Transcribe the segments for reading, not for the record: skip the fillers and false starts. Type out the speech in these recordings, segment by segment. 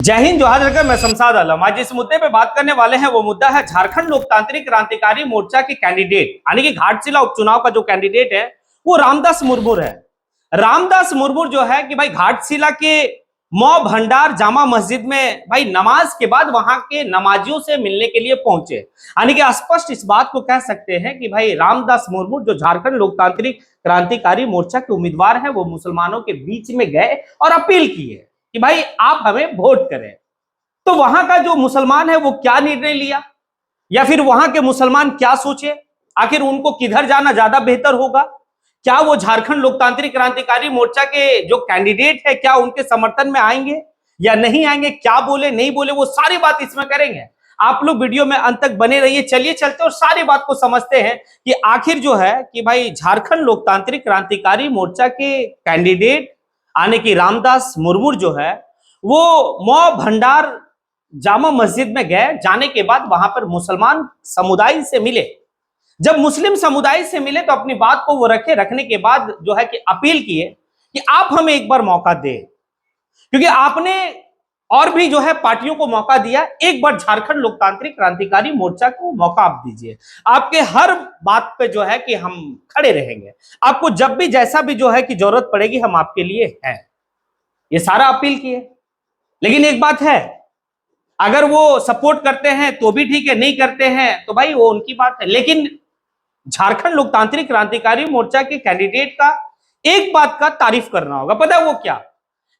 जय हिंद, जोहार लगा। मैं शमशाद आलम। आज जिस मुद्दे पे बात करने वाले हैं वो मुद्दा है झारखंड लोकतांत्रिक क्रांतिकारी मोर्चा के कैंडिडेट यानी कि घाटशिला उपचुनाव का जो कैंडिडेट है वो रामदास मुर्मू है। रामदास मुर्मू जो है कि भाई घाटशिला के मौ भंडार जामा मस्जिद में भाई नमाज के बाद वहां के नमाजियों से मिलने के लिए पहुंचे। यानी कि स्पष्ट इस बात को कह सकते हैं कि भाई रामदास मुर्मू जो झारखंड लोकतांत्रिक क्रांतिकारी मोर्चा के उम्मीदवार हैं वो मुसलमानों के बीच में गए और अपील की है कि भाई आप हमें वोट करें। तो वहां का जो मुसलमान है वो क्या निर्णय लिया या फिर वहां के मुसलमान क्या सोचे, आखिर उनको किधर जाना ज्यादा बेहतर होगा, क्या वो झारखंड लोकतांत्रिक क्रांतिकारी मोर्चा के जो कैंडिडेट है क्या उनके समर्थन में आएंगे या नहीं आएंगे, क्या बोले नहीं बोले, वो सारी बात इसमें करेंगे। आप लोग वीडियो में अंत तक बने रहिए। चलिए चलते और सारी बात को समझते हैं कि आखिर जो है कि भाई झारखंड लोकतांत्रिक क्रांतिकारी मोर्चा के कैंडिडेट आने की रामदास मुर्मू जो है वो मौ भंडार जामा मस्जिद में गए। जाने के बाद वहां पर मुसलमान समुदाय से मिले। जब मुस्लिम समुदाय से मिले तो अपनी बात को वो रखने के बाद जो है कि अपील किए कि आप हमें एक बार मौका दें, क्योंकि आपने और भी जो है पार्टियों को मौका दिया, एक बार झारखंड लोकतांत्रिक क्रांतिकारी मोर्चा को मौका आप दीजिए। आपके हर बात पे जो है कि हम खड़े रहेंगे, आपको जब भी जैसा भी जो है कि जरूरत पड़ेगी हम आपके लिए हैं। ये सारा अपील किए। लेकिन एक बात है, अगर वो सपोर्ट करते हैं तो भी ठीक है, नहीं करते हैं तो भाई वो उनकी बात है। लेकिन झारखंड लोकतांत्रिक क्रांतिकारी मोर्चा के कैंडिडेट का एक बात का तारीफ करना होगा। पता है वो क्या?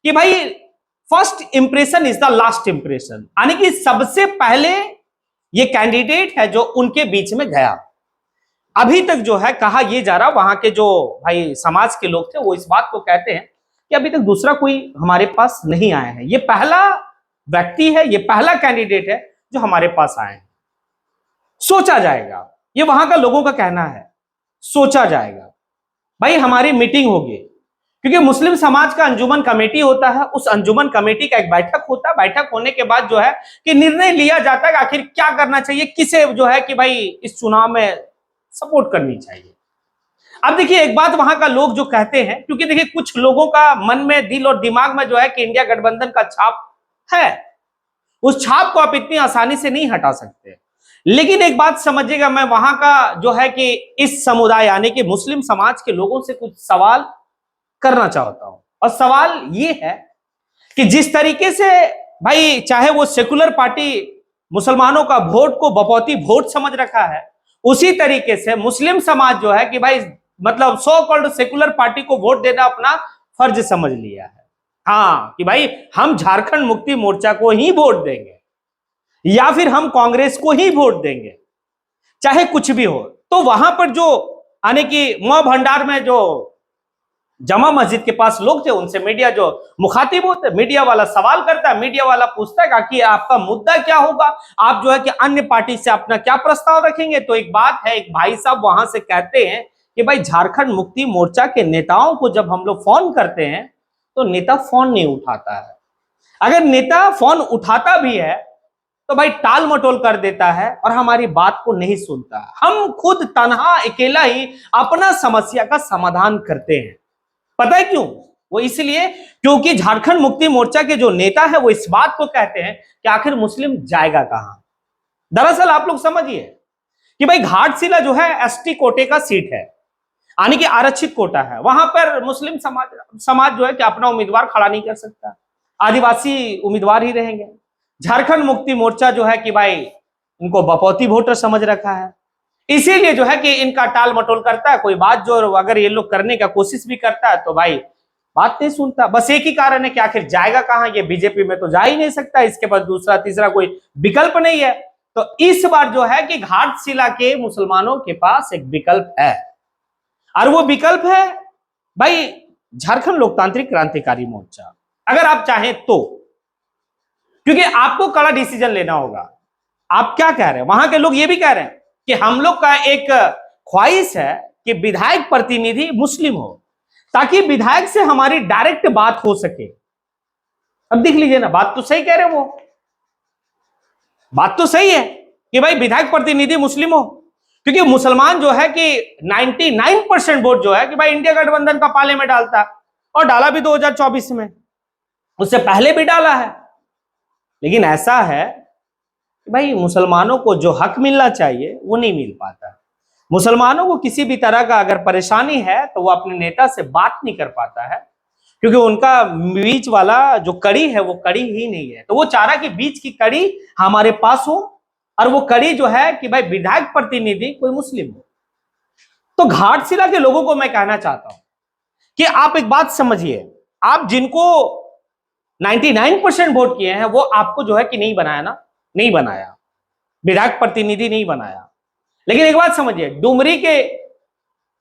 कि भाई first impression is the last impression, यानी कि सबसे पहले ये कैंडिडेट है जो उनके बीच में गया। अभी तक जो है कहा यह जा रहा, वहां के जो भाई समाज के लोग थे वो इस बात को कहते हैं कि अभी तक दूसरा कोई हमारे पास नहीं आया है, ये पहला व्यक्ति है, ये पहला कैंडिडेट है जो हमारे पास आए हैं। सोचा जाएगा, ये वहां का लोगों का कहना है, सोचा जाएगा। भाई हमारी मीटिंग होगी, क्योंकि मुस्लिम समाज का अंजुमन कमेटी होता है, उस अंजुमन कमेटी का एक बैठक होता है। बैठक होने के बाद जो है कि निर्णय लिया जाता है कि आखिर क्या करना चाहिए, किसे जो है कि भाई इस चुनाव में सपोर्ट करनी चाहिए। अब देखिए एक बात वहां का लोग जो कहते हैं, क्योंकि देखिए कुछ लोगों का मन में, दिल और दिमाग में जो है कि इंडिया गठबंधन का छाप है, उस छाप को आप इतनी आसानी से नहीं हटा सकते। लेकिन एक बात समझिएगा, मैं वहां का जो है कि इस समुदाय यानी कि मुस्लिम समाज के लोगों से कुछ सवाल करना चाहता हूं। और सवाल ये है कि जिस तरीके से भाई चाहे वो सेकुलर पार्टी मुसलमानों का वोट को बपौती वोट समझ रखा है, उसी तरीके से मुस्लिम समाज जो है कि भाई मतलब सो कॉल्ड सेकुलर पार्टी को वोट देना अपना फर्ज समझ लिया है। हाँ कि भाई हम झारखंड मुक्ति मोर्चा को ही वोट देंगे या फिर हम कांग्रेस को ही वोट देंगे, चाहे कुछ भी हो। तो वहां पर जो आने की मौ भंडार में जो जामा मस्जिद के पास लोग थे, उनसे मीडिया जो मुखातिब होते, मीडिया वाला सवाल करता है, मीडिया वाला पूछता है कि आपका मुद्दा क्या होगा, आप जो है कि अन्य पार्टी से अपना क्या प्रस्ताव रखेंगे। तो एक बात है, एक भाई साहब वहां से कहते हैं कि भाई झारखंड मुक्ति मोर्चा के नेताओं को जब हम लोग फोन करते हैं तो नेता फोन नहीं उठाता है। अगर नेता फोन उठाता भी है तो भाई टाल मटोल कर देता है और हमारी बात को नहीं सुनता। हम खुद तनहा अकेला ही अपना समस्या का समाधान करते हैं। पता है क्यों? वो इसलिए क्योंकि झारखंड मुक्ति मोर्चा के जो नेता है वो इस बात को कहते हैं कि आखिर मुस्लिम जाएगा कहां। दरअसल आप लोग समझिए कि भाई घाटशिला जो है एसटी कोटे का सीट है, यानी कि आरक्षित कोटा है। वहां पर मुस्लिम समाज जो है कि अपना उम्मीदवार खड़ा नहीं कर सकता, आदिवासी उम्मीदवार ही रहेंगे। झारखंड मुक्ति मोर्चा जो है कि भाई इनको बपौती वोटर समझ रखा है, इसीलिए जो है कि इनका टाल मटोल करता है। कोई बात जो अगर ये लोग करने का कोशिश भी करता है तो भाई बात नहीं सुनता। बस एक ही कारण है कि आखिर जाएगा कहां, ये बीजेपी में तो जा ही नहीं सकता, इसके पास दूसरा तीसरा कोई विकल्प नहीं है। तो इस बार जो है कि घाटशिला के मुसलमानों के पास एक विकल्प है, और वो विकल्प है भाई झारखंड लोकतांत्रिक क्रांतिकारी मोर्चा। अगर आप चाहें तो, क्योंकि आपको कड़ा डिसीजन लेना होगा। आप क्या कह रहे हैं? वहां के लोग ये भी कह रहे हैं कि हम लोग का एक ख्वाहिश है कि विधायक प्रतिनिधि मुस्लिम हो, ताकि विधायक से हमारी डायरेक्ट बात हो सके। अब देख लीजिए ना, बात तो सही कह रहे हैं वो, बात तो सही है कि भाई विधायक प्रतिनिधि मुस्लिम हो, क्योंकि मुसलमान जो है कि 99% वोट जो है कि भाई इंडिया गठबंधन का पाले में डालता है, और डाला भी 2024 में, उससे पहले भी डाला है। लेकिन ऐसा है कि भाई मुसलमानों को जो हक मिलना चाहिए वो नहीं मिल पाता। मुसलमानों को किसी भी तरह का अगर परेशानी है तो वो अपने नेता से बात नहीं कर पाता है, क्योंकि उनका बीच वाला जो कड़ी है वो कड़ी ही नहीं है। तो वो चाह रहा कि बीच की कड़ी हमारे पास हो, और वो कड़ी जो है कि भाई विधायक प्रतिनिधि कोई मुस्लिम हो। तो घाटशिला के लोगों को मैं कहना चाहता हूं कि आप एक बात समझिए, आप जिनको 99% वोट किए हैं वो आपको जो है कि नहीं बनाया ना, नहीं बनाया, विधायक प्रतिनिधि नहीं बनाया। लेकिन एक बात समझिए, डुमरी के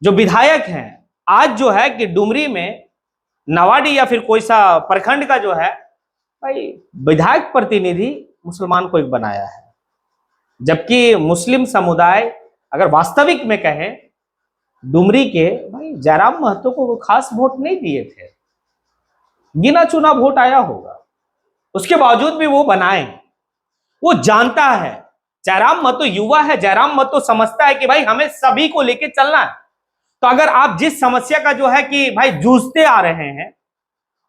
जो विधायक हैं आज जो है कि डुमरी में नवाडी या फिर कोई सा प्रखंड का जो है भाई विधायक प्रतिनिधि मुसलमान को एक बनाया है, जबकि मुस्लिम समुदाय अगर वास्तविक में कहें डुमरी के भाई जयराम महतो को वो खास वोट नहीं दिए थे, गिना चुना वोट आया होगा, उसके बावजूद भी वो बनाए। वो जानता है जयराम महतो युवा है, जयराम महतो समझता है कि भाई हमें सभी को लेके चलना है। तो अगर आप जिस समस्या का जो है कि भाई जूझते आ रहे हैं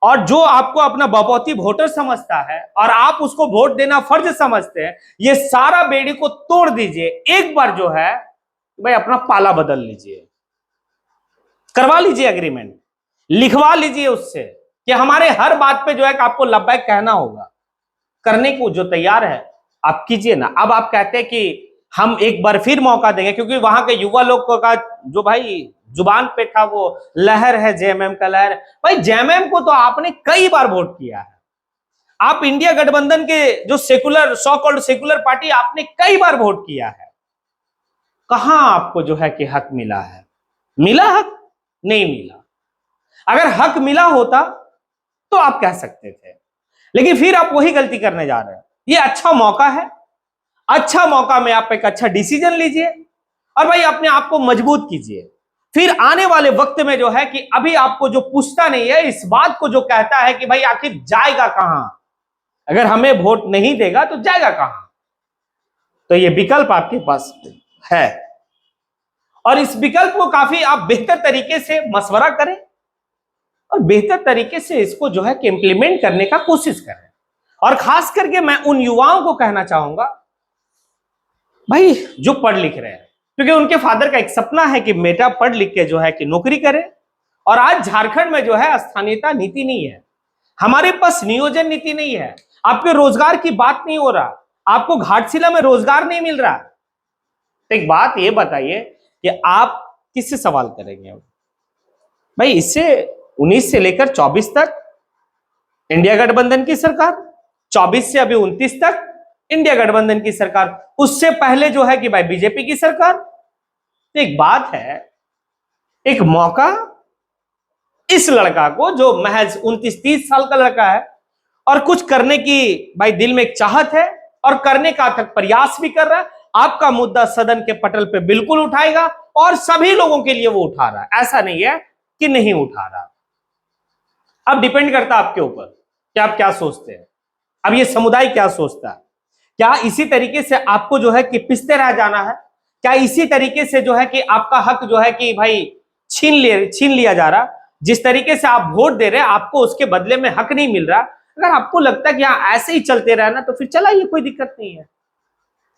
और जो आपको अपना बपौती वोटर समझता है और आप उसको वोट देना फर्ज समझते हैं, ये सारा बेड़ी को तोड़ दीजिए। एक बार जो है भाई अपना पाला बदल लीजिए, करवा लीजिए एग्रीमेंट, लिखवा लीजिए उससे कि हमारे हर बात पे जो है कि आपको लब्बैक कहना होगा। करने को जो तैयार है आप कीजिए ना। अब आप कहते हैं कि हम एक बार फिर मौका देंगे, क्योंकि वहां के युवा लोग का जो भाई जुबान पे था वो लहर है जेएमएम का लहर। भाई जेएमएम को तो आपने कई बार वोट किया है, आप इंडिया गठबंधन के जो secular so called secular party आपने कई बार वोट किया है। कहां आपको जो है कि हक मिला है? मिला हक? नहीं मिला। अगर हक मिला होता तो आप कह सकते थे, लेकिन फिर आप वही गलती करने जा रहे हैं। ये अच्छा मौका है, अच्छा मौका में आप एक अच्छा डिसीजन लीजिए और भाई अपने आप को मजबूत कीजिए। फिर आने वाले वक्त में जो है कि अभी आपको जो पूछता नहीं है, इस बात को जो कहता है कि भाई आखिर जाएगा कहां, अगर हमें वोट नहीं देगा तो जाएगा कहां। तो ये विकल्प आपके पास है और इस विकल्प को काफी आप बेहतर तरीके से मशवरा करें और बेहतर तरीके से इसको जो है कि इंप्लीमेंट करने का कोशिश करें। और खास करके मैं उन युवाओं को कहना चाहूंगा भाई जो पढ़ लिख रहे हैं, क्योंकि उनके फादर का एक सपना है कि बेटा पढ़ लिख के जो है कि नौकरी करे। और आज झारखंड में जो है स्थानीयता नीति नहीं है, हमारे पास नियोजन नीति नहीं है, आपके रोजगार की बात नहीं हो रहा, आपको घाटशिला में रोजगार नहीं मिल रहा। तो एक बात ये बताइए कि आप किससे सवाल करेंगे भाई? इससे 19 से लेकर 24 तक इंडिया गठबंधन की सरकार, 24 से अभी 29 तक इंडिया गठबंधन की सरकार, उससे पहले जो है कि भाई बीजेपी की सरकार। तो एक बात है, एक मौका इस लड़का को जो महज 29-30 साल का लड़का है और कुछ करने की भाई दिल में एक चाहत है और करने का तक प्रयास भी कर रहा है, आपका मुद्दा सदन के पटल पे बिल्कुल उठाएगा और सभी लोगों के लिए वो उठा रहा है, ऐसा नहीं है कि नहीं उठा रहा। अब डिपेंड करता है आपके ऊपर कि आप क्या सोचते हैं। अब ये समुदाय क्या सोचता है? क्या इसी तरीके से आपको जो है कि पिसते रह जाना है? क्या इसी तरीके से जो है कि आपका हक जो है कि भाई छीन लिया जा रहा? जिस तरीके से आप वोट दे रहे हैं आपको उसके बदले में हक नहीं मिल रहा। अगर आपको लगता है कि हाँ ऐसे ही चलते रहना तो फिर चलाइए, कोई दिक्कत नहीं है।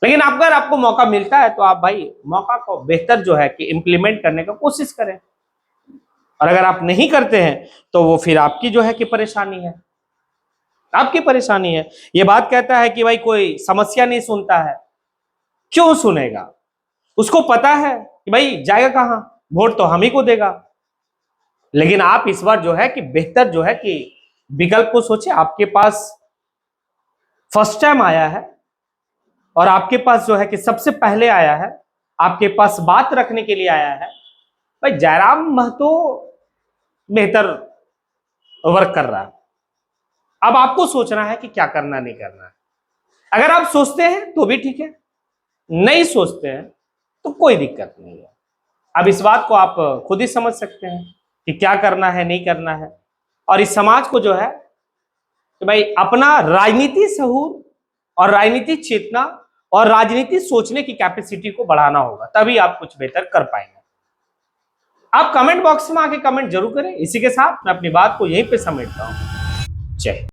लेकिन अगर आपको मौका मिलता है तो आप भाई मौका को बेहतर जो है कि इंप्लीमेंट करने का कोशिश करें। और अगर आप नहीं करते हैं तो वो फिर आपकी जो है कि परेशानी है, आपकी परेशानी है। ये बात कहता है कि भाई कोई समस्या नहीं सुनता है, क्यों सुनेगा? उसको पता है कि भाई जाएगा कहां, वोट तो हम ही को देगा। लेकिन आप इस बार जो है कि बेहतर जो है कि विकल्प को सोचे। आपके पास फर्स्ट टाइम आया है और आपके पास जो है कि सबसे पहले आया है, आपके पास बात रखने के लिए आया है। भाई जयराम महतो बेहतर वर्क कर रहा है, अब आपको सोचना है कि क्या करना नहीं करना है। अगर आप सोचते हैं तो भी ठीक है, नहीं सोचते हैं तो कोई दिक्कत नहीं है। अब इस बात को आप खुद ही समझ सकते हैं कि क्या करना है नहीं करना है। और इस समाज को जो है कि भाई अपना राजनीति शहूर और राजनीति चेतना और राजनीति सोचने की कैपेसिटी को बढ़ाना होगा, तभी आप कुछ बेहतर कर पाएंगे। आप कमेंट बॉक्स में आके कमेंट जरूर करें। इसी के साथ मैं अपनी बात को यहीं पे समेटता हूं। जय।